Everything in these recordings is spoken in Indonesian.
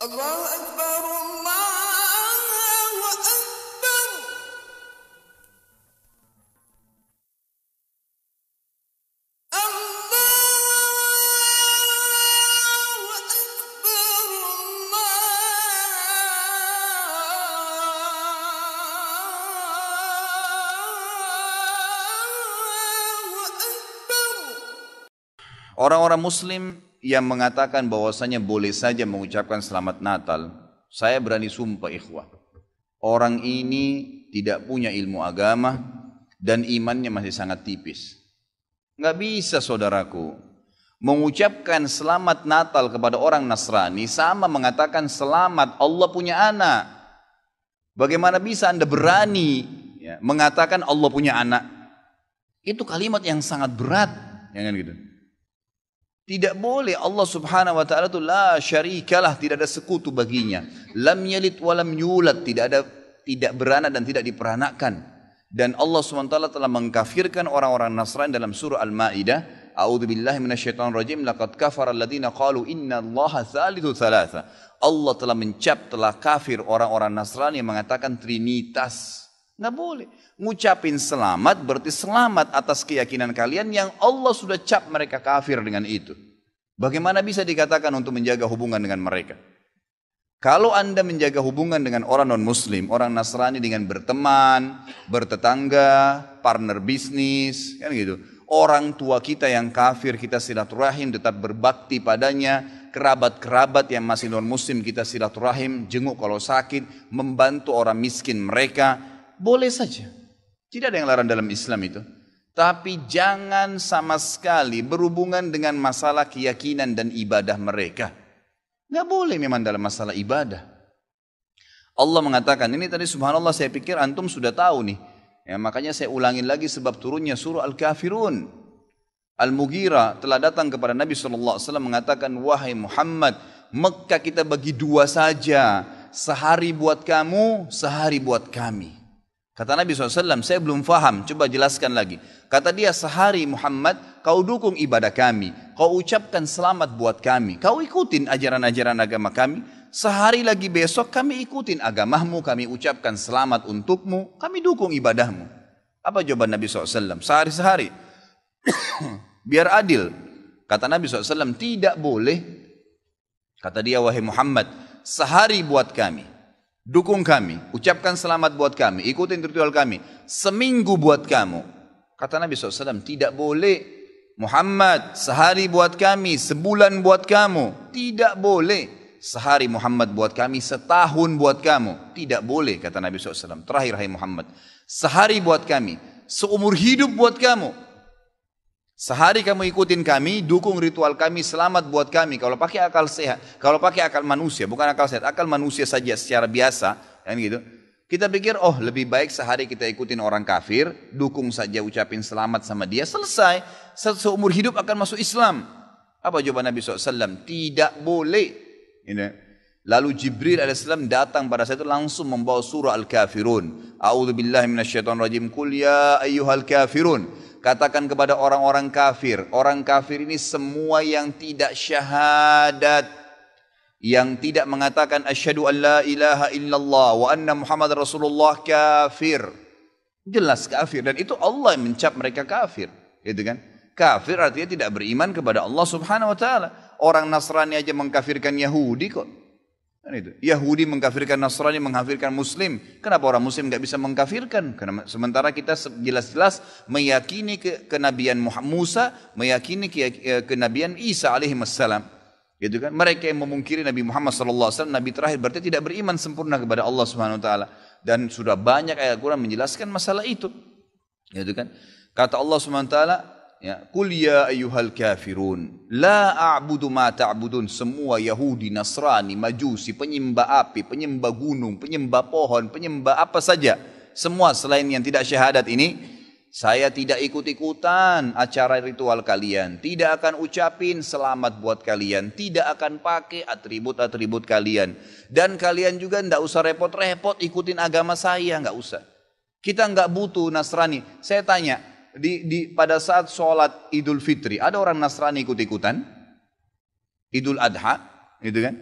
الله أكبر الله أكبر الله أكبر الله أكبر. Orang-orang muslim yang mengatakan bahwasanya boleh saja mengucapkan selamat Natal, saya berani sumpah ikhwah, orang ini tidak punya ilmu agama dan imannya masih sangat tipis. Nggak bisa saudaraku mengucapkan selamat Natal kepada orang Nasrani sama mengatakan selamat Allah punya anak. Bagaimana bisa Anda berani mengatakan Allah punya anak? Itu kalimat yang sangat berat, ya kan gitu. Tidak boleh. Allah subhanahu wa ta'ala itu la syarikalah, tidak ada sekutu baginya. Lam yalid walam yulad, tidak beranak dan tidak diperanakkan. Dan Allah subhanahu wa ta'ala telah mengkafirkan orang-orang Nasrani dalam surah Al-Ma'idah. A'udzubillahi minasyaitonirrajim, laqad kafara alladziina qalu innallaha tsalitsu tsalatsa. Allah telah telah kafir orang-orang Nasrani yang mengatakan trinitas. Nggak boleh. Ngucapin selamat berarti selamat atas keyakinan kalian yang Allah sudah cap mereka kafir dengan itu. Bagaimana bisa dikatakan untuk menjaga hubungan dengan mereka? Kalau Anda menjaga hubungan dengan orang non-muslim, orang Nasrani dengan berteman, bertetangga, partner bisnis, kan gitu. Orang tua kita yang kafir kita silaturahim, tetap berbakti padanya. Kerabat-kerabat yang masih non-muslim kita silaturahim, jenguk kalau sakit, membantu orang miskin mereka. Boleh saja. Tidak ada yang larang dalam Islam itu. Tapi jangan sama sekali berhubungan dengan masalah keyakinan dan ibadah mereka. Nggak boleh memang dalam masalah ibadah. Allah mengatakan, ini tadi subhanallah saya pikir antum sudah tahu nih. Ya, makanya saya ulangin lagi sebab turunnya surah Al-Kafirun. Al-Mughirah telah datang kepada Nabi SAW mengatakan, wahai Muhammad, Mekah kita bagi dua saja. Sehari buat kamu, sehari buat kami. Kata Nabi SAW, saya belum faham, coba jelaskan lagi. Kata dia, sehari Muhammad, kau dukung ibadah kami. Kau ucapkan selamat buat kami. Kau ikutin ajaran-ajaran agama kami. Sehari lagi besok kami ikutin agamamu, kami ucapkan selamat untukmu. Kami dukung ibadahmu. Apa jawaban Nabi SAW? Sehari-sehari. Biar adil. Kata Nabi SAW, tidak boleh. Kata dia, wahai Muhammad, sehari buat kami. Dukung kami, ucapkan selamat buat kami, ikutin ritual kami. Seminggu buat kamu. Kata Nabi SAW, tidak boleh. Muhammad, sehari buat kami, sebulan buat kamu. Tidak boleh. Sehari Muhammad buat kami, setahun buat kamu. Tidak boleh, kata Nabi SAW. Terakhir, hai Muhammad, sehari buat kami, seumur hidup buat kamu. Sehari kamu ikutin kami, dukung ritual kami, selamat buat kami. Kalau pakai akal sehat, kalau pakai akal manusia, bukan akal sehat, akal manusia saja secara biasa, kan gitu. Kita pikir, oh lebih baik sehari kita ikutin orang kafir, dukung saja, ucapin selamat sama dia, selesai. Seumur hidup akan masuk Islam. Apa jawaban Nabi SAW? Tidak boleh. Lalu Jibril AS datang pada saat itu langsung membawa surah Al-Kafirun. A'udzubillahi minasyaitonirrajim. Qul ya ayyuhal kafirun. Katakan kepada orang-orang kafir. Orang kafir ini semua yang tidak syahadat. Yang tidak mengatakan asyhadu an la ilaha illallah wa anna Muhammad Rasulullah kafir. Jelas kafir. Dan itu Allah yang mencap mereka kafir. Gitu kan? Kafir artinya tidak beriman kepada Allah subhanahu wa ta'ala. Orang Nasrani aja mengkafirkan Yahudi kok. Itu. Yahudi mengkafirkan Nasrani, mengkafirkan Muslim. Kenapa orang Muslim nggak bisa mengkafirkan? Karena sementara kita jelas-jelas meyakini kenabian Musa, meyakini kenabian Isa alaihissalam. Gitu kan? Mereka yang memungkiri Nabi Muhammad SAW, Nabi terakhir, berarti tidak beriman sempurna kepada Allah Subhanahu Wa Taala. Dan sudah banyak ayat Quran menjelaskan masalah itu. Gitu kan? Kata Allah Subhanahu Wa Taala, ya, Qul ya ayyuhal kafirun la a'budu ma ta'budun. Semua Yahudi, Nasrani, Majusi, penyembah api, penyembah gunung, penyembah pohon, penyembah apa saja, semua selain yang tidak syahadat ini, saya tidak ikut-ikutan acara ritual kalian, tidak akan ucapin selamat buat kalian, tidak akan pakai atribut-atribut kalian, dan kalian juga tidak usah repot-repot ikutin agama saya, nggak usah. Kita nggak butuh Nasrani. Saya tanya, pada saat sholat Idul Fitri, ada orang Nasrani ikut-ikutan? Idul Adha, gitu kan?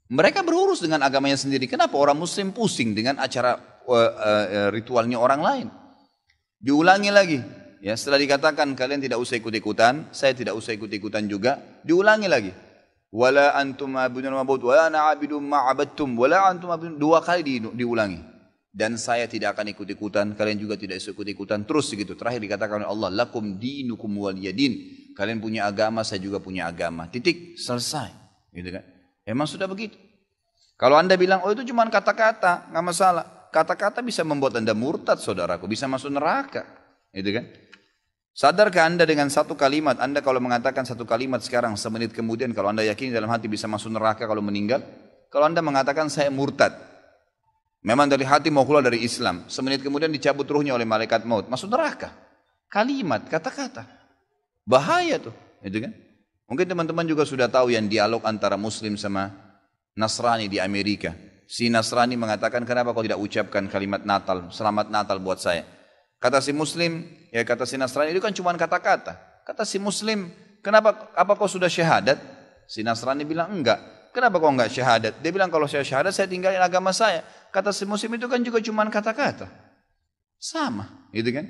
Mereka berurus dengan agamanya sendiri. Kenapa orang muslim pusing dengan acara ritualnya orang lain? Diulangi lagi. Ya, setelah dikatakan kalian tidak usah ikut-ikutan, saya tidak usah ikut-ikutan juga, diulangi lagi. Wala antum abidun ma'bud, wala ana abidun ma'abadtum, wala antum abidun. 2 kali diulangi. Dan saya tidak akan ikut-ikutan, kalian juga tidak usah ikut-ikutan. Terus begitu. Terakhir dikatakan oleh Allah, lakum dinukum waliyadin. Kalian punya agama, saya juga punya agama. Titik, selesai. Gitu kan? Emang sudah begitu. Kalau anda bilang, oh itu cuma kata-kata, nggak masalah. Kata-kata bisa membuat anda murtad, saudaraku, bisa masuk neraka, gitu kan? Sadarkah anda dengan satu kalimat, anda kalau mengatakan satu kalimat sekarang, semenit kemudian kalau anda yakin dalam hati bisa masuk neraka kalau meninggal, kalau anda mengatakan saya murtad, memang dari hati mau keluar dari Islam, semenit kemudian dicabut ruhnya oleh malaikat maut, masuk neraka. Kalimat, kata-kata, bahaya tuh, gitu kan? Mungkin teman-teman juga sudah tahu yang dialog antara Muslim sama Nasrani di Amerika. Si Nasrani mengatakan, kenapa kau tidak ucapkan kalimat Natal, selamat Natal buat saya. Kata si Muslim, ya kata si Nasrani, itu kan cuma kata-kata. Kata si Muslim, kenapa, apa kau sudah syahadat? Si Nasrani bilang, enggak. Kenapa kau enggak syahadat? Dia bilang, kalau saya syahadat, saya tinggalin agama saya. Kata si Muslim, itu kan juga cuma kata-kata. Sama, gitu kan?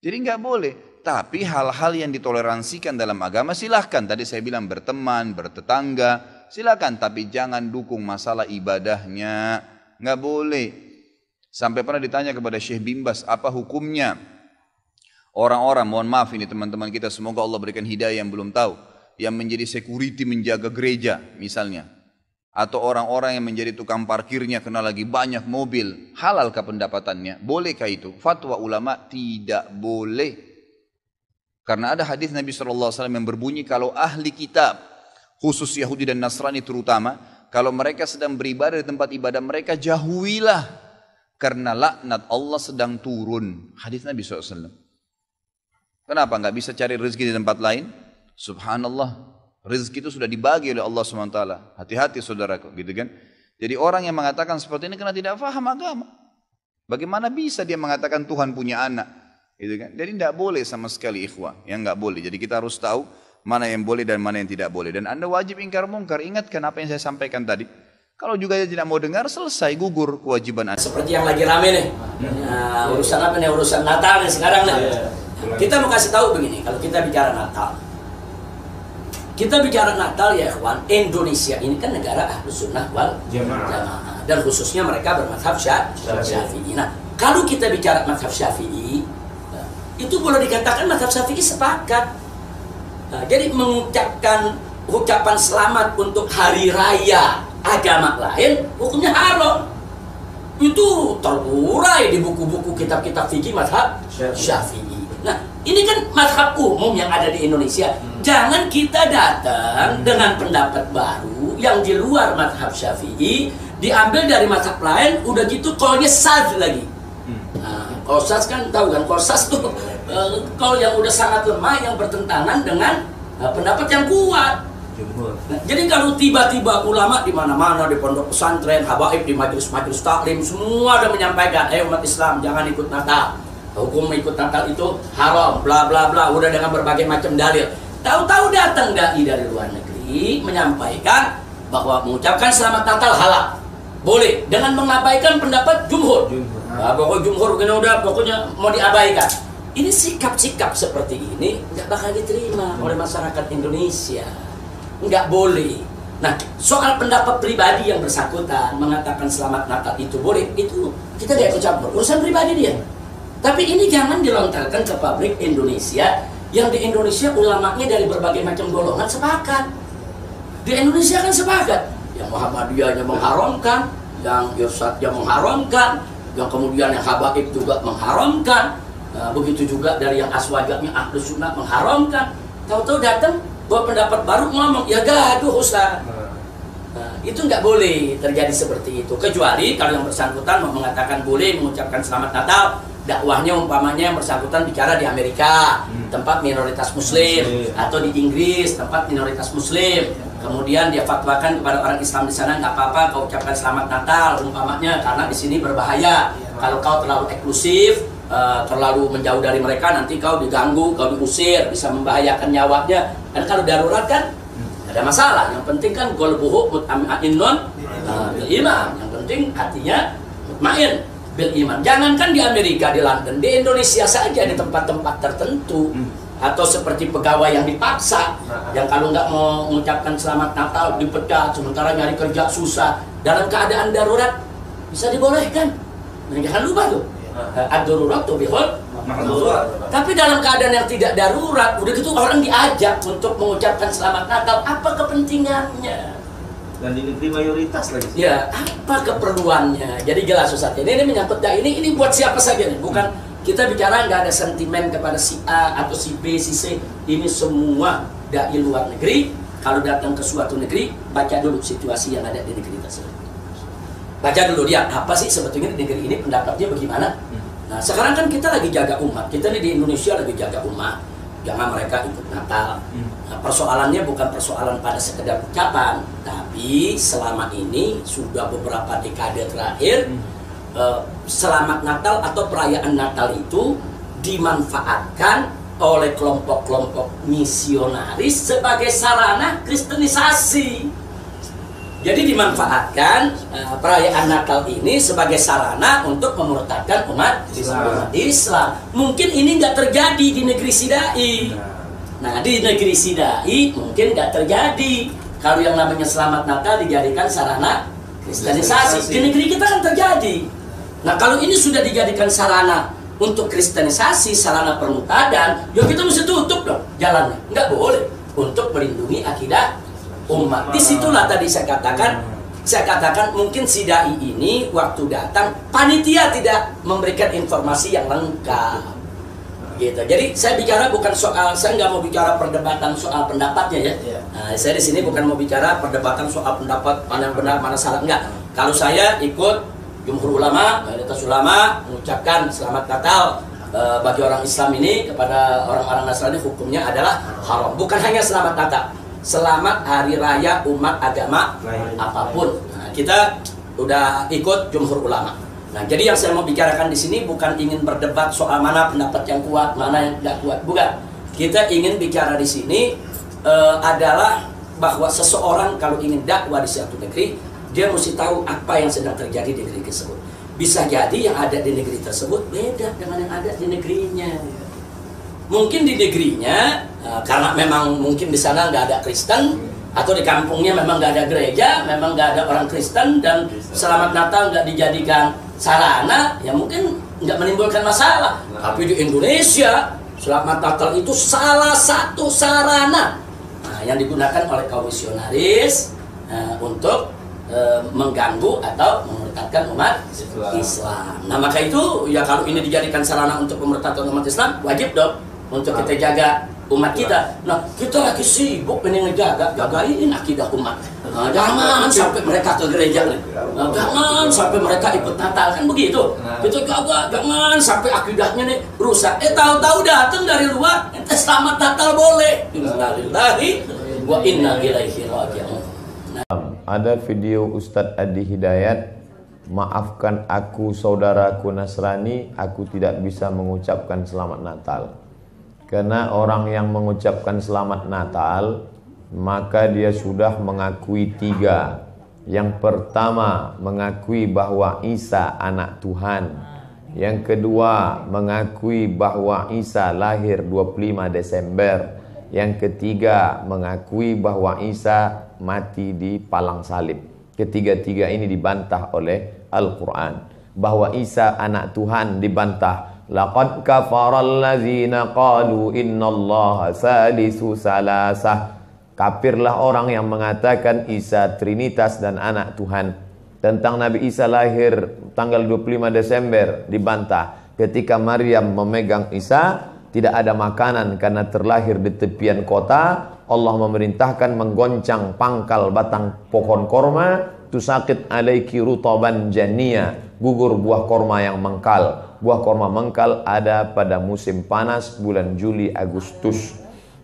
Jadi enggak boleh. Tapi hal-hal yang ditoleransikan dalam agama silahkan. Tadi saya bilang berteman, bertetangga, silahkan. Tapi jangan dukung masalah ibadahnya. Nggak boleh. Sampai pernah ditanya kepada Syekh Bimbas, apa hukumnya orang-orang, mohon maaf ini teman-teman kita, semoga Allah berikan hidayah yang belum tahu, yang menjadi security menjaga gereja misalnya. Atau orang-orang yang menjadi tukang parkirnya kena lagi banyak mobil. Halalkah pendapatannya? Bolehkah itu? Fatwa ulama tidak boleh. Karena ada hadis Nabi SAW yang berbunyi, kalau ahli kitab, khusus Yahudi dan Nasrani terutama, kalau mereka sedang beribadah di tempat ibadah mereka, jauhilah. Karena laknat Allah sedang turun. Hadis Nabi SAW. Kenapa nggak bisa cari rezeki di tempat lain? Subhanallah. Rezeki itu sudah dibagi oleh Allah SWT. Hati-hati saudaraku, gitu kan? Jadi orang yang mengatakan seperti ini karena tidak faham agama. Bagaimana bisa dia mengatakan Tuhan punya anak? Gitu kan? Jadi tidak boleh sama sekali ikhwah, yang nggak boleh. Jadi kita harus tahu mana yang boleh dan mana yang tidak boleh. Dan anda wajib ingkar mungkar. Ingatkan apa yang saya sampaikan tadi. Kalau juga dia tidak mau dengar, selesai, gugur kewajiban anda. Seperti yang lagi rame nih, urusan apa nih? Urusan Natal nih sekarang nih. Kita mau kasih tahu begini, kalau kita bicara Natal, ya ikhwan, Indonesia ini kan negara Ahlus Sunnah wal Jamaah, dan khususnya mereka bermadhab Syafi'i. Nah, kalau kita bicara madhab Syafi'i, itu boleh dikatakan madhab Syafi'i sepakat. Nah, jadi mengucapkan ucapan selamat untuk hari raya agama lain, hukumnya haram. Itu terurai di buku-buku kitab-kitab fikih madhab Syafi'i. Nah, ini kan madhab umum yang ada di Indonesia. Jangan kita datang dengan pendapat baru yang di luar madhab Syafi'i, diambil dari madhab lain, udah gitu kolnya sad lagi. Kalau sas kan tahu kan, kalau sas tuh kalau yang udah sangat lemah yang bertentangan dengan pendapat yang kuat. Nah, jadi kalau tiba-tiba ulama di mana-mana, di pondok pesantren, habaib, di majelis-majelis taklim, semua udah menyampaikan, umat Islam jangan ikut Natal, hukum ikut Natal itu haram, bla bla bla, udah dengan berbagai macam dalil. Tahu-tahu datang dai dari luar negeri menyampaikan bahwa mengucapkan selamat Natal halal, boleh, dengan mengabaikan pendapat jumhur. Pokoknya jumhur udah pokoknya mau diabaikan. Ini sikap-sikap seperti ini nggak bakal diterima oleh masyarakat Indonesia. Nggak boleh. Nah, soal pendapat pribadi yang bersangkutan mengatakan selamat Natal itu boleh, itu kita nggak ikut campur, urusan pribadi dia. Tapi ini jangan dilontarkan ke publik Indonesia, yang di Indonesia ulamanya dari berbagai macam golongan sepakat. Di Indonesia kan sepakat, yang Muhammadiyahnya mengharamkan, yang Irsyadnya mengharamkan, yang kemudian yang habaib juga mengharamkan, begitu juga dari yang aswajatnya Ahlus Sunnah mengharamkan. Tahu-tahu datang bawa pendapat baru ngomong, ya gaduh Ustaz. Itu nggak boleh terjadi seperti itu, kecuali kalau yang bersangkutan mau mengatakan boleh mengucapkan selamat Natal, dakwahnya umpamanya yang bersangkutan bicara di Amerika, tempat minoritas Muslim, atau di Inggris, tempat minoritas Muslim. Kemudian dia fatwakan kepada orang Islam di sana, nggak apa-apa kau ucapkan selamat Natal umpamanya, karena di sini berbahaya. Kalau kau terlalu eksklusif, terlalu menjauh dari mereka, nanti kau diganggu, kau diusir, bisa membahayakan nyawanya. Dan kalau darurat kan, ada masalah. Yang penting kan qalbuhu mutma'innun bil iman. Yang penting hatinya mutmain bil iman. Jangankan di Amerika, di London, di Indonesia saja di tempat-tempat tertentu, atau seperti pegawai yang dipaksa, yang kalau nggak mau mengucapkan selamat Natal dipecat, sementara nyari kerja susah, dalam keadaan darurat bisa dibolehkan. Nah, jangan lupa tuh, ad-darurat tubihul mahzurat. Tapi dalam keadaan yang tidak darurat, udah gitu orang diajak untuk mengucapkan selamat Natal, apa kepentingannya? Dan di negeri mayoritas lagi. Ya, apa keperluannya? Jadi jelas Ustaz, ini menyangkut ini buat siapa saja nih, bukan kita bicara nggak ada sentimen kepada si A atau si B, si C. Ini semua dai luar negeri. Kalau datang ke suatu negeri, baca dulu situasi yang ada di negeri tersebut. Baca dulu dia apa sih sebetulnya di negeri ini, pendapatnya bagaimana. Nah, sekarang kan kita lagi jaga umat. Kita nih di Indonesia lagi jaga umat. Jangan mereka ikut Natal. Nah, persoalannya bukan persoalan pada sekedar ucapan, tapi selama ini sudah beberapa dekade terakhir, selamat Natal atau perayaan Natal itu dimanfaatkan oleh kelompok-kelompok misionaris sebagai sarana kristenisasi. Jadi dimanfaatkan perayaan Natal ini sebagai sarana untuk memurtadkan umat Islam. Mungkin ini nggak terjadi di negeri Sidai. Nah, di negeri Sidai mungkin nggak terjadi kalau yang namanya selamat Natal dijadikan sarana kristenisasi. Di negeri kita kan terjadi. Nah, kalau ini sudah dijadikan sarana untuk kristenisasi, sarana permutadan, ya kita mesti tutup dong jalannya. Nggak boleh, untuk melindungi akidah umat. Disitulah tadi saya katakan mungkin si dai ini waktu datang, panitia tidak memberikan informasi yang lengkap. Gitu. Jadi saya bicara bukan soal, saya nggak mau bicara perdebatan soal pendapatnya ya. Nah, saya di sini bukan mau bicara perdebatan soal pendapat mana yang benar, mana salah, enggak. Kalau saya ikut Jumhur Ulama, mayoritas ulama mengucapkan selamat Natal bagi orang Islam ini kepada orang-orang Nasrani, hukumnya adalah haram. Bukan hanya selamat Natal, selamat hari raya umat agama apapun. Nah, kita udah ikut Jumhur Ulama. Nah, jadi yang saya mau bicarakan di sini bukan ingin berdebat soal mana pendapat yang kuat, mana yang tidak kuat, bukan. Kita ingin bicara di sini adalah bahwa seseorang kalau ingin dakwah di suatu negeri, dia mesti tahu apa yang sedang terjadi di negeri tersebut. Bisa jadi yang ada di negeri tersebut beda dengan yang ada di negerinya. Mungkin di negerinya karena memang mungkin di sana nggak ada Kristen, atau di kampungnya memang nggak ada gereja, memang nggak ada orang Kristen, dan selamat Natal nggak dijadikan sarana, ya mungkin nggak menimbulkan masalah. Tapi di Indonesia selamat Natal itu salah satu sarana yang digunakan oleh kaum misionaris untuk mengganggu atau memurtadkan umat Islam. Nah, maka itu ya kalau ini dijadikan sarana untuk memurtadkan umat Islam, wajib dong untuk kita jaga umat kita. Nah, kita lagi sibuk ini jagain akidah umat. Nah, jangan sampai mereka ke gereja. Nah, jangan sampai mereka ikut Natal, kan begitu. Kita jaga, jangan sampai akidahnya nih rusak. Tahu-tahu datang dari luar, ente selamat Natal boleh. Innalillahi wa inna ilaihi raji'un. Ada video Ustadz Adi Hidayat, maafkan aku saudaraku Nasrani, aku tidak bisa mengucapkan selamat Natal. Karena orang yang mengucapkan selamat Natal, maka dia sudah mengakui tiga. Yang pertama, mengakui bahwa Isa anak Tuhan. Yang kedua, mengakui bahwa Isa lahir 25 Desember. Yang ketiga, mengakui bahwa Isa mati di palang salib. Ketiga-tiga ini dibantah oleh Al-Quran. Bahwa Isa anak Tuhan dibantah. Laqad kafaral ladzina qalu innallaha salisu salasah. Kafirlah orang yang mengatakan Isa Trinitas dan anak Tuhan. Tentang Nabi Isa lahir tanggal 25 Desember dibantah. Ketika Maryam memegang Isa, tidak ada makanan karena terlahir di tepian kota. Allah memerintahkan menggoncang pangkal batang pohon korma, tusakit alaiki rutaban jania, gugur buah korma yang mengkal. Buah korma mengkal ada pada musim panas bulan Juli Agustus.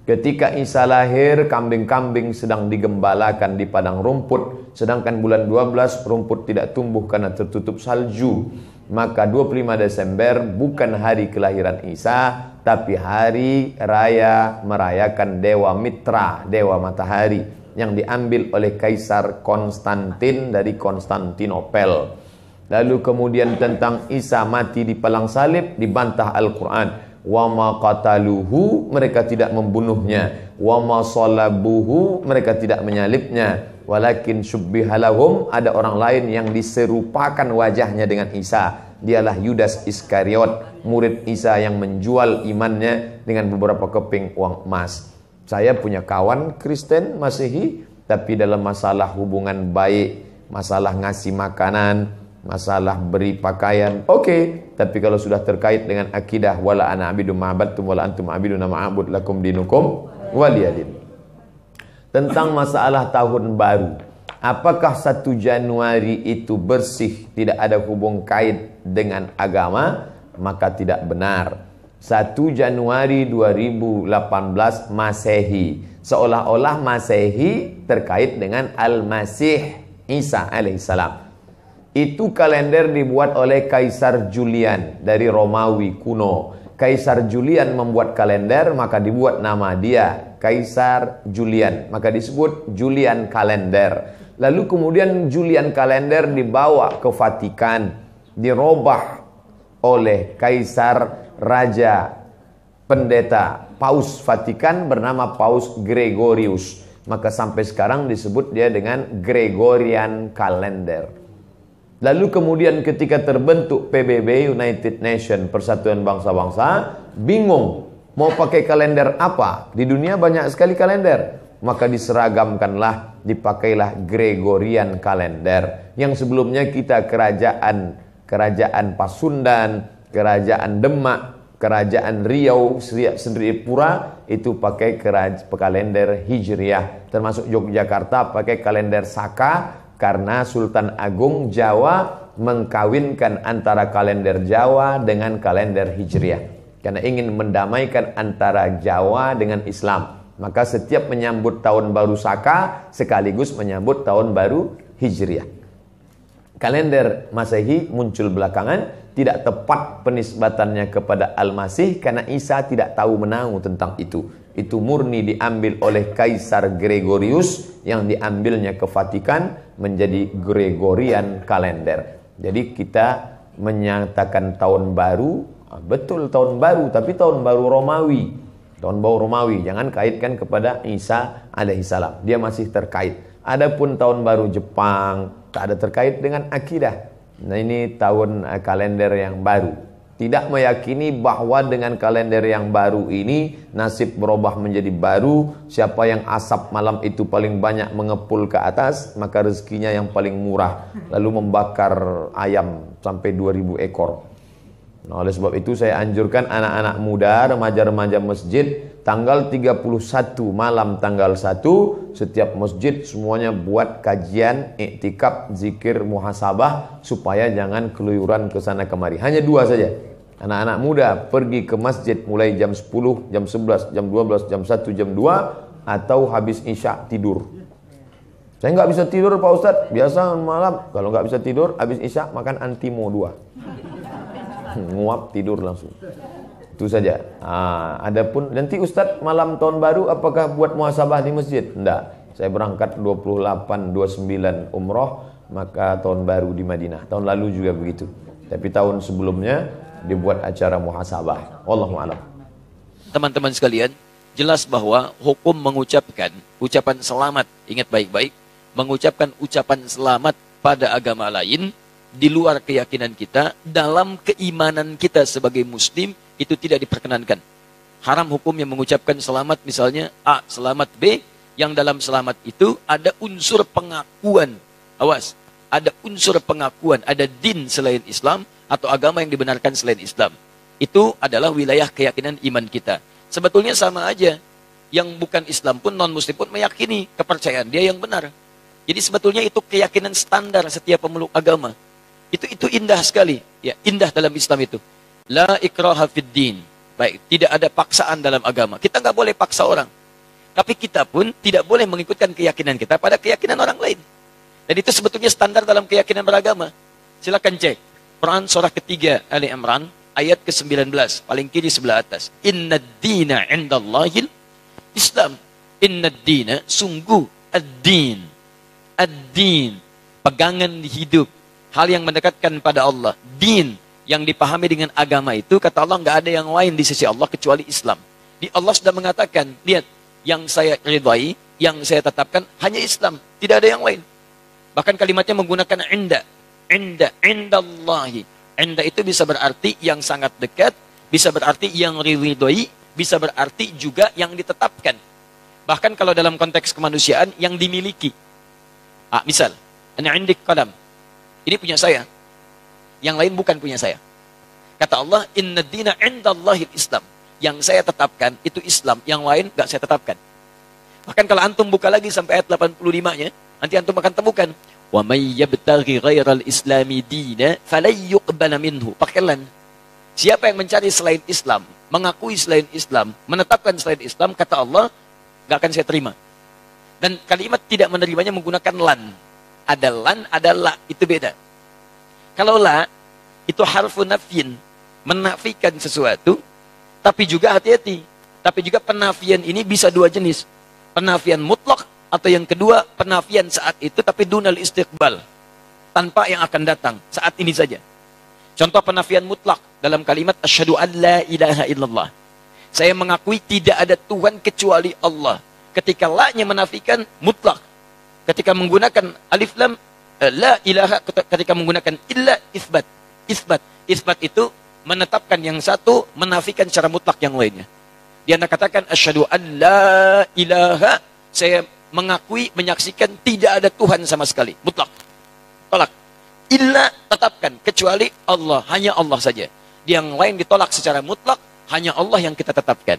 Ketika Isa lahir, kambing-kambing sedang digembalakan di padang rumput, sedangkan bulan 12 rumput tidak tumbuh karena tertutup salju. Maka 25 Desember bukan hari kelahiran Isa, tapi hari raya merayakan Dewa Mitra, Dewa Matahari. yang diambil oleh Kaisar Konstantin dari Konstantinopel. Lalu kemudian tentang Isa mati di palang salib dibantah Al-Quran. Wa ma qataluhu, mereka tidak membunuhnya. Wa ma salabuhu, mereka tidak menyalibnya. Walakin syubbihalahum, ada orang lain yang diserupakan wajahnya dengan Isa. Dialah Yudas Iskariot, murid Isa yang menjual imannya dengan beberapa keping uang emas. Saya punya kawan Kristen Masehi, tapi dalam masalah hubungan baik, masalah ngasih makanan, masalah beri pakaian, oke. Tapi kalau sudah terkait dengan akidah, wala ana abidu ma'abadtum wala antum abiduna ma'abud lakum dinukum waliyadin. Tentang masalah tahun baru, apakah 1 Januari itu bersih, tidak ada hubung kait dengan agama? Maka tidak benar. 1 Januari 2018 Masehi, seolah-olah Masehi terkait dengan Al-Masih Isa alaihissalam. Itu kalender dibuat oleh Kaisar Julian dari Romawi kuno. Kaisar Julian membuat kalender, maka dibuat nama dia Kaisar Julian, maka disebut Julian kalender. Lalu kemudian Julian kalender dibawa ke Vatikan, dirubah oleh Kaisar Raja Pendeta Paus Vatikan bernama Paus Gregorius. Maka sampai sekarang disebut dia dengan Gregorian kalender. Lalu kemudian ketika terbentuk PBB, United Nation, Persatuan Bangsa-Bangsa, bingung mau pakai kalender apa? Di dunia banyak sekali kalender. Maka diseragamkanlah, dipakailah Gregorian kalender. Yang sebelumnya kita kerajaan Pasundan, kerajaan Demak, kerajaan Riau, Sendripura itu pakai kalender Hijriah. Termasuk Yogyakarta pakai kalender Saka, karena Sultan Agung Jawa mengkawinkan antara kalender Jawa dengan kalender Hijriah. Karena ingin mendamaikan antara Jawa dengan Islam. Maka setiap menyambut tahun baru Saka sekaligus menyambut tahun baru Hijriah. Kalender Masehi muncul belakangan, tidak tepat penisbatannya kepada Al-Masih karena Isa tidak tahu menahu tentang itu. Itu murni diambil oleh Kaisar Gregorius yang diambilnya ke Vatikan menjadi Gregorian kalender. Jadi kita menyatakan tahun baru, betul tahun baru, tapi tahun baru Romawi. Tahun baru Romawi, jangan kaitkan kepada Isa alaihissalam. Dia masih terkait. Adapun tahun baru Jepang tak ada terkait dengan akidah. Nah, ini tahun kalender yang baru. Tidak meyakini bahwa dengan kalender yang baru ini nasib berubah menjadi baru. Siapa yang asap malam itu paling banyak mengepul ke atas, maka rezekinya yang paling murah. Lalu membakar ayam sampai 2000 ekor. Nah, oleh sebab itu saya anjurkan anak-anak muda, remaja-remaja masjid, tanggal 31 malam tanggal 1 setiap masjid semuanya buat kajian, iktikaf, zikir, muhasabah supaya jangan keluyuran ke sana kemari. Hanya 2 saja. Anak-anak muda pergi ke masjid mulai jam 10, jam 11, jam 12, jam 1, jam 2 atau habis isya tidur. Saya nggak bisa tidur Pak Ustadz, biasa malam kalau nggak bisa tidur habis isya makan antimo 2. Nguap tidur langsung. Itu saja. Adapun nanti Ustadz malam tahun baru apakah buat muhasabah di masjid? Enggak. Saya berangkat 28, 29 umroh, maka tahun baru di Madinah. Tahun lalu juga begitu. Tapi tahun sebelumnya dibuat acara muhasabah. Wallahu a'lam. Teman-teman sekalian, jelas bahwa hukum mengucapkan ucapan selamat, ingat baik-baik, mengucapkan ucapan selamat pada agama lain di luar keyakinan kita, dalam keimanan kita sebagai muslim, itu tidak diperkenankan. Haram hukum yang mengucapkan selamat, misalnya A, selamat B, yang dalam selamat itu ada unsur pengakuan. Awas, ada unsur pengakuan, ada din selain Islam, atau agama yang dibenarkan selain Islam. Itu adalah wilayah keyakinan iman kita. Sebetulnya sama aja. Yang bukan Islam pun, non-muslim pun meyakini kepercayaan dia yang benar. Jadi sebetulnya itu keyakinan standar setiap pemeluk agama. Itu indah sekali, ya, indah dalam Islam itu. La ikraha fid din. Baik, tidak ada paksaan dalam agama. Kita nggak boleh paksa orang. Tapi kita pun tidak boleh mengikutkan keyakinan kita pada keyakinan orang lain. Dan itu sebetulnya standar dalam keyakinan beragama. Silakan cek. Quran surah ketiga Ali Imran ayat ke-19, paling kiri sebelah atas. Innad dina indallahil Islam. Innad dina, sungguh ad-din. Ad-din, pegangan hidup, hal yang mendekatkan pada Allah. Din, yang dipahami dengan agama itu, kata Allah, nggak ada yang lain di sisi Allah kecuali Islam. Di Allah sudah mengatakan, lihat, yang saya ridhai, yang saya tetapkan hanya Islam, tidak ada yang lain. Bahkan kalimatnya menggunakan inda, indallahi. Inda itu bisa berarti yang sangat dekat, bisa berarti yang ridhai, bisa berarti juga yang ditetapkan. Bahkan kalau dalam konteks kemanusiaan, yang dimiliki. Misal, ana indik qalam. Ini punya saya. Yang lain bukan punya saya. Kata Allah, inna dina indallahil Islam. Yang saya tetapkan itu Islam, yang lain enggak saya tetapkan. Bahkan kalau antum buka lagi sampai ayat 85-nya, nanti antum akan temukan, wa may yabtaghi ghairal islami dina falan yuqbala minhu. Pakai lan. Siapa yang mencari selain Islam, mengakui selain Islam, menetapkan selain Islam, kata Allah, enggak akan saya terima. Dan kalimat tidak menerimanya menggunakan lan. Ada lan, ada la, itu beda. Kalau la, itu harfu nafyin, menafikan sesuatu, tapi juga hati-hati. Tapi juga penafian ini bisa dua jenis. Penafian mutlak, atau yang kedua, penafian saat itu, tapi dunal istiqbal. Tanpa yang akan datang, saat ini saja. Contoh penafian mutlak dalam kalimat, asyhadu an la ilaha illallah. Saya mengakui tidak ada Tuhan kecuali Allah. Ketika la-nya menafikan, mutlak. Ketika menggunakan alif lam, la ilaha, ketika menggunakan illa, isbat. Isbat itu menetapkan yang satu, menafikan secara mutlak yang lainnya. Dia katakan, asyhadu an la ilaha, saya mengakui, menyaksikan tidak ada Tuhan sama sekali. Mutlak. Tolak. Illa, tetapkan. Kecuali Allah. Hanya Allah saja. Yang lain ditolak secara mutlak, hanya Allah yang kita tetapkan.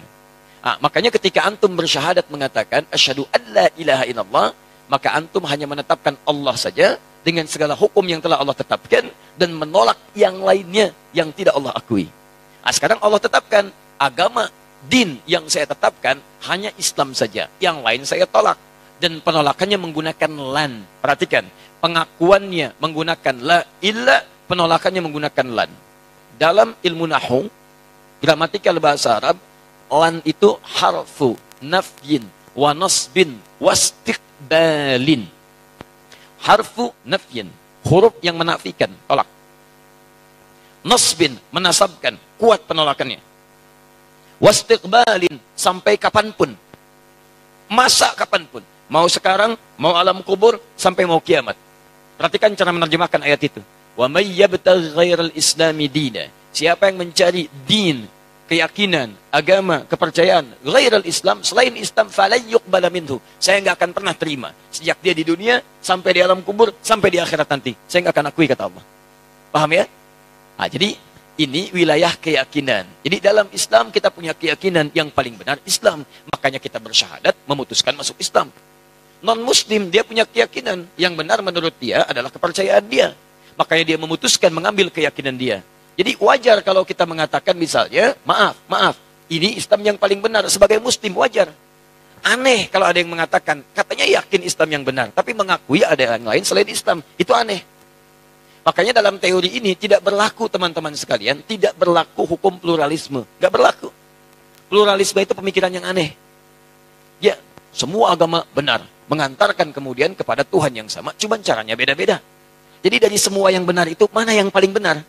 Makanya ketika antum bersyahadat mengatakan asyhadu an la ilaha illallah, maka antum hanya menetapkan Allah saja dengan segala hukum yang telah Allah tetapkan dan menolak yang lainnya yang tidak Allah akui. Sekarang Allah tetapkan agama, din yang saya tetapkan hanya Islam saja, yang lain saya tolak, dan penolakannya menggunakan lan. Perhatikan, pengakuannya menggunakan la illa, penolakannya menggunakan lan. Dalam ilmu nahwu, gramatikal bahasa Arab, lan itu harfu nafyin wa nasbin wastiqbalin. Harfu nafyin, huruf yang menafikan, tolak. Nasbin, menasabkan, kuat penolakannya. Wastiqbalin, sampai kapanpun. Masa kapanpun. Mau sekarang, mau alam kubur, sampai mau kiamat. Perhatikan cara menerjemahkan ayat itu. Wa may yabtaghi ghairal islami dina. Siapa yang mencari din, keyakinan, agama, kepercayaan, ghairal Islam, selain Islam, falan yuqbala minhu. Saya nggak akan pernah terima. Sejak dia di dunia, sampai di alam kubur, sampai di akhirat nanti. Saya nggak akan akui, kata Allah. Paham ya? Jadi, ini wilayah keyakinan. Jadi dalam Islam, kita punya keyakinan yang paling benar, Islam. Makanya kita bersyahadat, memutuskan masuk Islam. Non-Muslim, dia punya keyakinan. Yang benar menurut dia adalah kepercayaan dia. Makanya dia memutuskan mengambil keyakinan dia. Jadi wajar kalau kita mengatakan misalnya, maaf, ini Islam yang paling benar sebagai Muslim, wajar. Aneh kalau ada yang mengatakan, katanya yakin Islam yang benar, tapi mengakui ada yang lain selain Islam. Itu aneh. Makanya dalam teori ini tidak berlaku, teman-teman sekalian, tidak berlaku hukum pluralisme. Nggak berlaku. Pluralisme itu pemikiran yang aneh. Ya, semua agama benar, mengantarkan kemudian kepada Tuhan yang sama, cuma caranya beda-beda. Jadi dari semua yang benar itu, mana yang paling benar?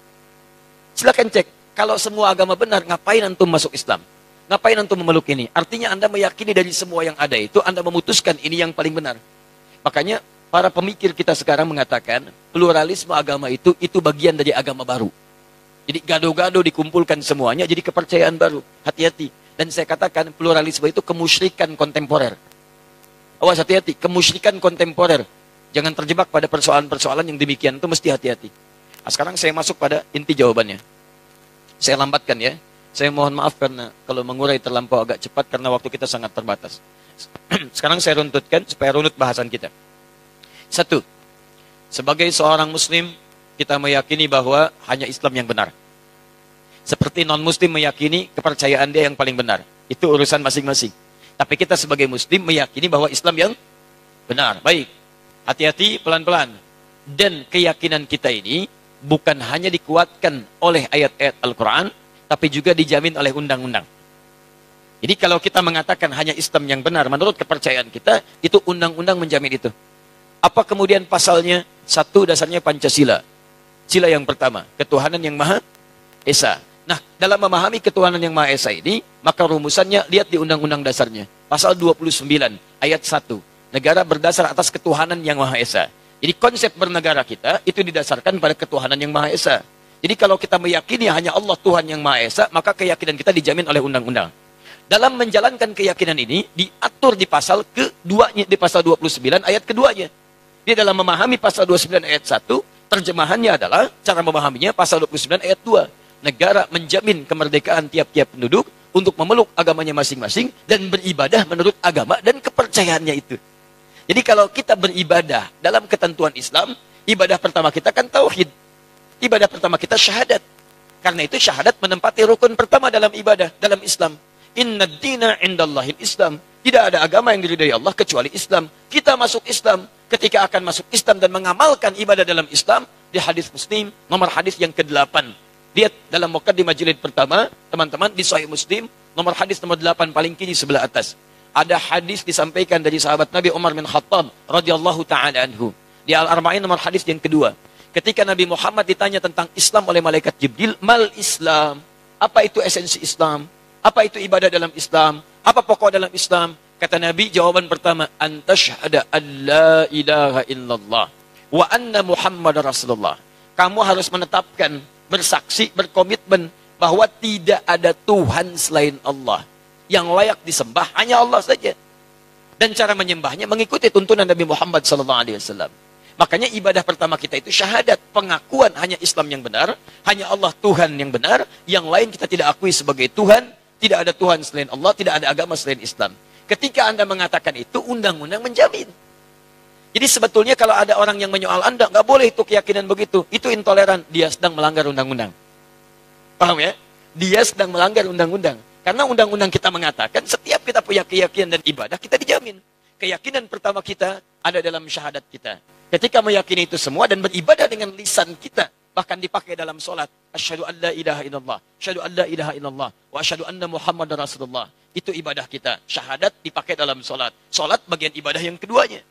Silakan cek. Kalau semua agama benar, ngapain antum masuk Islam? Ngapain antum memeluk ini? Artinya Anda meyakini dari semua yang ada itu, Anda memutuskan ini yang paling benar. Makanya para pemikir kita sekarang mengatakan, pluralisme agama itu bagian dari agama baru. Jadi gado-gado dikumpulkan semuanya, jadi kepercayaan baru. Hati-hati. Dan saya katakan, pluralisme itu kemusyrikan kontemporer. Awas, hati-hati. Kemusyrikan kontemporer. Jangan terjebak pada persoalan-persoalan yang demikian, itu mesti hati-hati. Sekarang saya masuk pada inti jawabannya. Saya lambatkan ya. Saya mohon maaf karena kalau mengurai terlampau agak cepat karena waktu kita sangat terbatas. Sekarang saya runtutkan supaya runut bahasan kita. 1. Sebagai seorang Muslim, kita meyakini bahwa hanya Islam yang benar. Seperti non-Muslim meyakini kepercayaan dia yang paling benar. Itu urusan masing-masing. Tapi kita sebagai Muslim meyakini bahwa Islam yang benar. Baik. Hati-hati, pelan-pelan. Dan keyakinan kita ini bukan hanya dikuatkan oleh ayat-ayat Al-Quran, tapi juga dijamin oleh undang-undang. Jadi kalau kita mengatakan hanya Islam yang benar menurut kepercayaan kita, itu undang-undang menjamin itu. Apa kemudian pasalnya? Satu, dasarnya Pancasila. Sila yang pertama, ketuhanan yang Maha Esa. Nah, dalam memahami ketuhanan yang Maha Esa ini, maka rumusannya lihat di undang-undang dasarnya. Pasal 29 ayat 1. Negara berdasar atas ketuhanan yang Maha Esa. Jadi konsep bernegara kita itu didasarkan pada ketuhanan yang Maha Esa. Jadi kalau kita meyakini hanya Allah Tuhan yang Maha Esa, maka keyakinan kita dijamin oleh undang-undang. Dalam menjalankan keyakinan ini diatur di pasal keduanya, di pasal 29 ayat keduanya. Dia dalam memahami pasal 29 ayat 1, terjemahannya adalah cara memahaminya pasal 29 ayat 2. Negara menjamin kemerdekaan tiap-tiap penduduk untuk memeluk agamanya masing-masing dan beribadah menurut agama dan kepercayaannya itu. Jadi kalau kita beribadah dalam ketentuan Islam, ibadah pertama kita kan tauhid. Ibadah pertama kita syahadat. Karena itu syahadat menempati rukun pertama dalam ibadah, dalam Islam. Inna dina indallahil Islam. Tidak ada agama yang diridai Allah kecuali Islam. Kita masuk Islam. Ketika akan masuk Islam dan mengamalkan ibadah dalam Islam, di hadis Muslim, nomor hadis yang ke-8. Lihat dalam muqaddimah jilid pertama, teman-teman, di Sahih Muslim, nomor hadis nomor 8 paling kiri sebelah atas. Ada hadis disampaikan dari sahabat Nabi Umar bin Khattab radhiyallahu taala anhu. Di Al-Arba'in nomor hadis yang kedua. Ketika Nabi Muhammad ditanya tentang Islam oleh malaikat Jibril, mal Islam? Apa itu esensi Islam? Apa itu ibadah dalam Islam? Apa pokok dalam Islam? Kata Nabi, jawaban pertama, antashhada an la ilaha illallah wa anna Muhammad Rasulullah. Kamu harus menetapkan, bersaksi, berkomitmen bahwa tidak ada Tuhan selain Allah. Yang layak disembah hanya Allah saja. Dan cara menyembahnya mengikuti tuntunan Nabi Muhammad SAW. Makanya ibadah pertama kita itu syahadat, pengakuan hanya Islam yang benar, hanya Allah Tuhan yang benar, yang lain kita tidak akui sebagai Tuhan, tidak ada Tuhan selain Allah, tidak ada agama selain Islam. Ketika Anda mengatakan itu, undang-undang menjamin. Jadi sebetulnya kalau ada orang yang menyoal Anda, nggak boleh itu keyakinan begitu, itu intoleran, dia sedang melanggar undang-undang. Paham ya? Dia sedang melanggar undang-undang. Karena undang-undang kita mengatakan setiap kita punya keyakinan dan ibadah, kita dijamin. Keyakinan pertama kita ada dalam syahadat kita. Ketika meyakini itu semua dan beribadah dengan lisan kita, bahkan dipakai dalam solat. Asyhadu an la ilaha illallah, asyhadu an la ilaha illallah, wa asyhadu anna Muhammadar Rasulullah. Itu ibadah kita. Syahadat dipakai dalam solat. Solat bagian ibadah yang keduanya.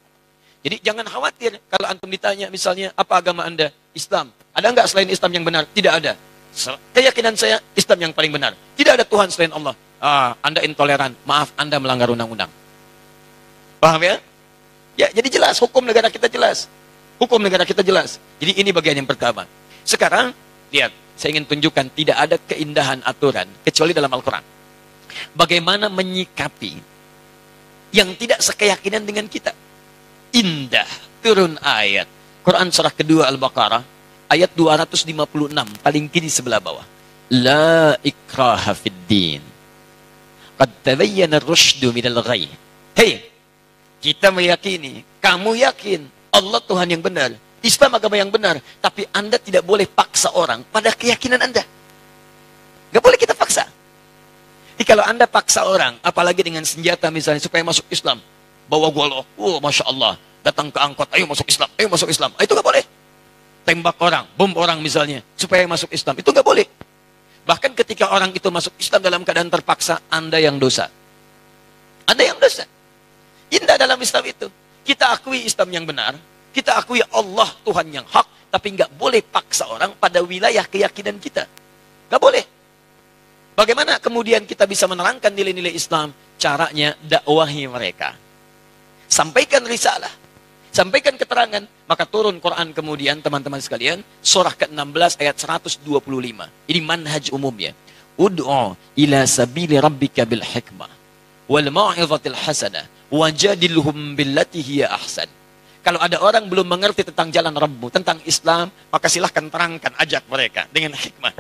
Jadi jangan khawatir kalau antum ditanya misalnya, apa agama Anda? Islam. Ada enggak selain Islam yang benar? Tidak ada. Keyakinan saya, Islam yang paling benar. Tidak ada Tuhan selain Allah. Anda intoleran. Maaf, Anda melanggar undang-undang. Paham ya? Ya, jadi jelas. Hukum negara kita jelas. Hukum negara kita jelas. Jadi ini bagian yang pertama. Sekarang, lihat. Saya ingin tunjukkan tidak ada keindahan aturan kecuali dalam Al-Quran. Bagaimana menyikapi yang tidak sekeyakinan dengan kita. Indah. Turun ayat. Quran surah kedua Al-Baqarah. Ayat 256. Paling kiri sebelah bawah. La ikraha fid din. Qad tabayyana ar-rusydu minal ghayy. Hei, kita meyakini, kamu yakin Allah Tuhan yang benar, Islam agama yang benar, tapi Anda tidak boleh paksa orang pada keyakinan Anda. Gak boleh kita paksa. Jadi kalau Anda paksa orang, apalagi dengan senjata misalnya supaya masuk Islam, bawa golok, Masya Allah, datang ke angkot, ayo masuk Islam, ayo masuk Islam, itu gak boleh. Tembak orang, bom orang misalnya, supaya masuk Islam, itu gak boleh. Bahkan ketika orang itu masuk Islam dalam keadaan terpaksa, Anda yang dosa. Anda yang dosa. Indah dalam Islam itu. Kita akui Islam yang benar, kita akui Allah Tuhan yang hak, tapi nggak boleh paksa orang pada wilayah keyakinan kita. Nggak boleh. Bagaimana kemudian kita bisa menerangkan nilai-nilai Islam? Caranya dakwahi mereka. Sampaikan risalah. Sampaikan keterangan. Maka turun Quran kemudian, teman-teman sekalian, surah ke-16 ayat 125. Ini manhaj umumnya. Ud'u ila sabili rabbika bil hikmah wal mau'izatil hasanah wajadilhum billati hiya ahsan. Kalau ada orang belum mengerti tentang jalan Rabbmu, tentang Islam, maka silahkan terangkan, ajak mereka dengan hikmah.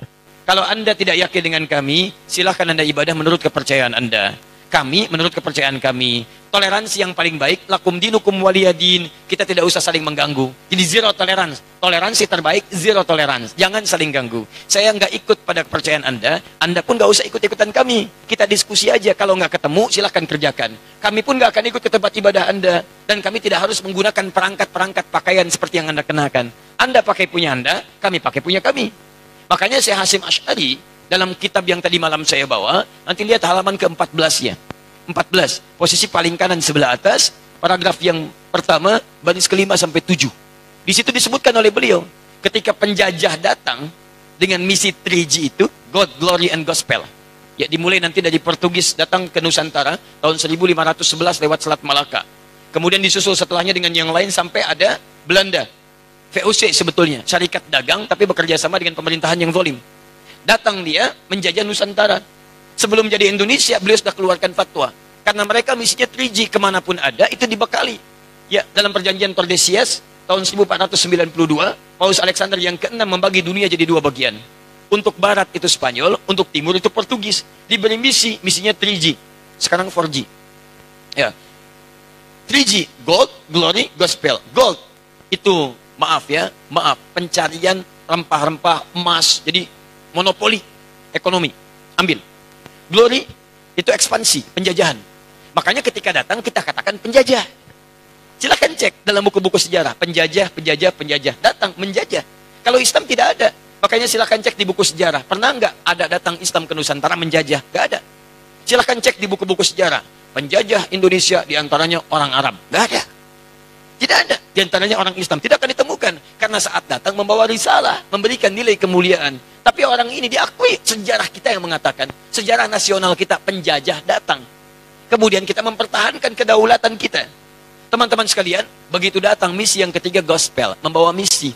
Kalau Anda tidak yakin dengan kami, silahkan Anda ibadah menurut kepercayaan Anda. Kami, menurut kepercayaan kami, toleransi yang paling baik, lakum dinukum waliyadin, kita tidak usah saling mengganggu. Jadi zero tolerance. Toleransi terbaik, zero tolerance. Jangan saling ganggu. Saya nggak ikut pada kepercayaan Anda pun nggak usah ikut-ikutan kami. Kita diskusi aja, kalau nggak ketemu, silahkan kerjakan. Kami pun nggak akan ikut ke tempat ibadah Anda. Dan kami tidak harus menggunakan perangkat-perangkat pakaian seperti yang Anda kenakan. Anda pakai punya Anda, kami pakai punya kami. Makanya Syekh Hasyim Asy'ari dalam kitab yang tadi malam saya bawa, nanti lihat halaman ke-14-nya. 14, posisi paling kanan sebelah atas, paragraf yang pertama, baris ke-5 sampai 7. Di situ disebutkan oleh beliau, ketika penjajah datang dengan misi 3G itu, God, Glory, and Gospel. Ya, dimulai nanti dari Portugis datang ke Nusantara tahun 1511 lewat Selat Malaka. Kemudian disusul setelahnya dengan yang lain sampai ada Belanda. VOC sebetulnya, syarikat dagang tapi bekerja sama dengan pemerintahan yang zalim. Datang dia menjajah Nusantara. Sebelum jadi Indonesia, beliau sudah keluarkan fatwa. Karena mereka misinya 3G, kemanapun ada, itu dibekali. Ya, dalam perjanjian Tordesillas, tahun 1492, Paus Alexander yang ke-6 membagi dunia jadi 2 bagian. Untuk barat itu Spanyol, untuk timur itu Portugis. Diberi misinya 3G. Sekarang 4G. Ya. 3G, Gold, Glory, Gospel. Gold, itu maaf, pencarian rempah-rempah, emas, jadi monopoli ekonomi. Ambil. Glory, itu ekspansi, penjajahan. Makanya ketika datang, kita katakan penjajah. Silahkan cek dalam buku-buku sejarah. Penjajah, datang, menjajah. Kalau Islam tidak ada. Makanya silahkan cek di buku sejarah. Pernah nggak ada datang Islam ke Nusantara menjajah? Nggak ada. Silahkan cek di buku-buku sejarah. Penjajah Indonesia diantaranya orang Arab. Nggak ada. Tidak ada. Diantaranya orang Islam. Tidak akan ditemukan. Karena saat datang membawa risalah. Memberikan nilai kemuliaan. Tapi orang ini diakui. Sejarah kita yang mengatakan. Sejarah nasional kita, penjajah datang. Kemudian kita mempertahankan kedaulatan kita. Teman-teman sekalian, begitu datang misi yang ketiga, gospel. Membawa misi.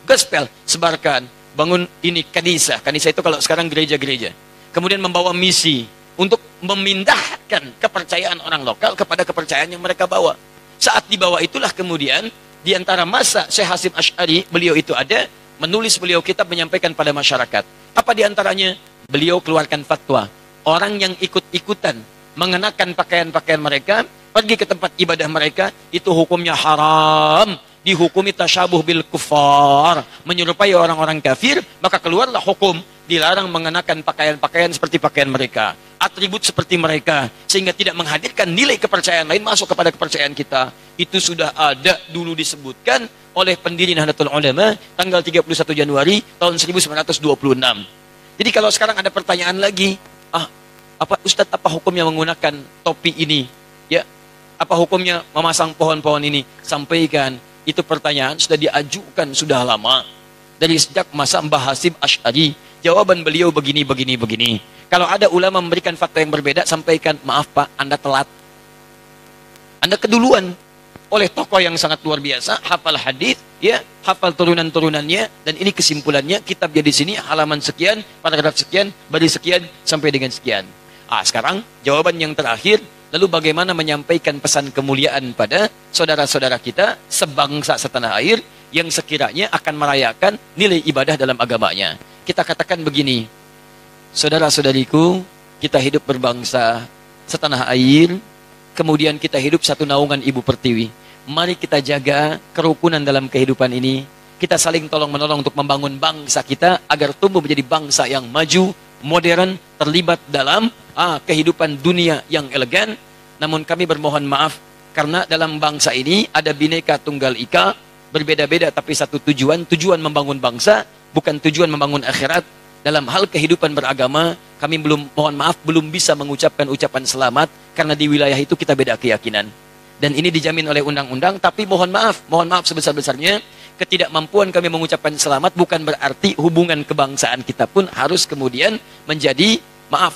Gospel, sebarkan. Bangun ini kanisa. Kanisa itu kalau sekarang gereja-gereja. Kemudian membawa misi untuk memindahkan kepercayaan orang lokal kepada kepercayaan yang mereka bawa. Saat dibawa itulah kemudian di antara masa Syekh Hasyim Asy'ari, beliau itu ada menulis beliau kitab menyampaikan pada masyarakat. Apa di antaranya? Beliau keluarkan fatwa. Orang yang ikut-ikutan mengenakan pakaian-pakaian mereka, pergi ke tempat ibadah mereka, itu hukumnya haram. Dihukumi tasyabuh bil kufar, menyerupai orang-orang kafir, maka keluarlah hukum dilarang mengenakan pakaian-pakaian seperti pakaian mereka, atribut seperti mereka, sehingga tidak menghadirkan nilai kepercayaan lain masuk kepada kepercayaan kita. Itu sudah ada dulu disebutkan oleh pendiri Nahdlatul Ulama tanggal 31 Januari tahun 1926. Jadi kalau sekarang ada pertanyaan lagi, apa Ustadz, apa hukumnya menggunakan topi ini? Ya, apa hukumnya memasang pohon-pohon ini? Sampaikan. Itu pertanyaan sudah diajukan sudah lama. Dari sejak masa Mbah Hasyim Asy'ari. Jawaban beliau begini. Kalau ada ulama memberikan fatwa yang berbeda, sampaikan, maaf Pak, Anda telat. Anda keduluan oleh tokoh yang sangat luar biasa, hafal hadis, ya, hafal turunan-turunannya, dan ini kesimpulannya, kitabnya di sini, halaman sekian, paragraf sekian, baris sekian, sampai dengan sekian. Sekarang jawaban yang terakhir, lalu bagaimana menyampaikan pesan kemuliaan pada saudara-saudara kita sebangsa setanah air yang sekiranya akan merayakan nilai ibadah dalam agamanya. Kita katakan begini, saudara-saudariku, kita hidup berbangsa setanah air, kemudian kita hidup satu naungan Ibu Pertiwi. Mari kita jaga kerukunan dalam kehidupan ini. Kita saling tolong-menolong untuk membangun bangsa kita agar tumbuh menjadi bangsa yang maju, modern, terlibat dalam kehidupan dunia yang elegan. Namun kami bermohon maaf karena dalam bangsa ini ada Bhinneka Tunggal Ika, berbeda-beda tapi satu tujuan membangun bangsa, bukan tujuan membangun akhirat. Dalam hal kehidupan beragama, kami belum bisa mengucapkan ucapan selamat karena di wilayah itu kita beda keyakinan. Dan ini dijamin oleh undang-undang, tapi mohon maaf sebesar-besarnya, ketidakmampuan kami mengucapkan selamat bukan berarti hubungan kebangsaan kita pun harus kemudian menjadi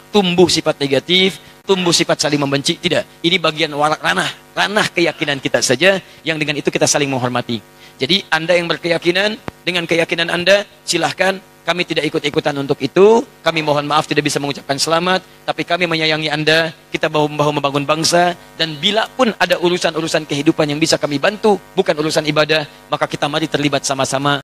tumbuh sifat negatif, tumbuh sifat saling membenci. Tidak, ini bagian ranah keyakinan kita saja, yang dengan itu kita saling menghormati. Jadi Anda yang berkeyakinan dengan keyakinan Anda, silahkan. Kami tidak ikut-ikutan untuk itu. Kami mohon maaf tidak bisa mengucapkan selamat, tapi kami menyayangi Anda. Kita bahu-membahu membangun bangsa, dan bila pun ada urusan-urusan kehidupan yang bisa kami bantu, bukan urusan ibadah, maka kita mari terlibat sama-sama